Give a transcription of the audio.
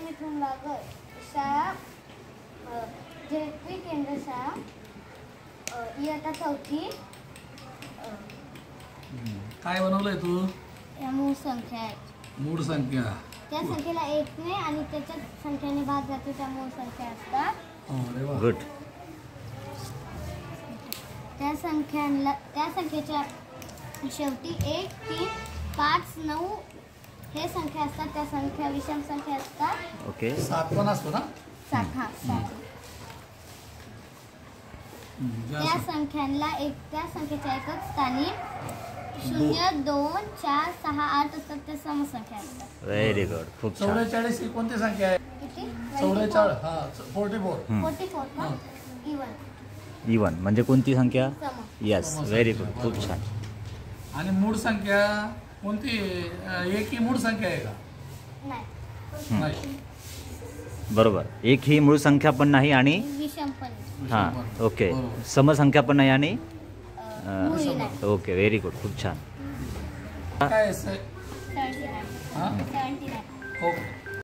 मिथून वागर, शाळा जेपी केंद्र शाळा, इयत्ता 4थी. काय बनवलंय तू? या मूळ संख्या आहेत. मूळ संख्या. त्या संख्येला 1 ने आणि त्याच्या संख्येने भाग जातो त्या मूळ संख्या असतात. अरे वा. गुड. त्या संख्येच्या शेवटी 1, 3, 5, 9 हे संख्या असतात. त्या संख्या विषम संख्या असतात. ओके. 7 पण असतो ना? 7. हा 7. त्या संख्येच्या एकच स्थानी 0, 2, 4, 6, 8 असतात. त्या समसंख्या असतात. Very good. खूप छान. 44 ही कोणती संख्या आहे? किती? 44. हा 44. 44 का? इवन. इवन म्हणजे कोणती संख्या? सम. यस. Very good. खूप छान. आणि मूळ संख्या कोणती? एक ही मूळ संख्या आहे का? नाही. बरोबर. एक ही मूळ संख्या पण नाही आणि विषम पण हां ओके. समसंख्या पण नाही आणि मुळी नाही. ओके. Very good. खूप छान. काय 79. हा 79. ओके.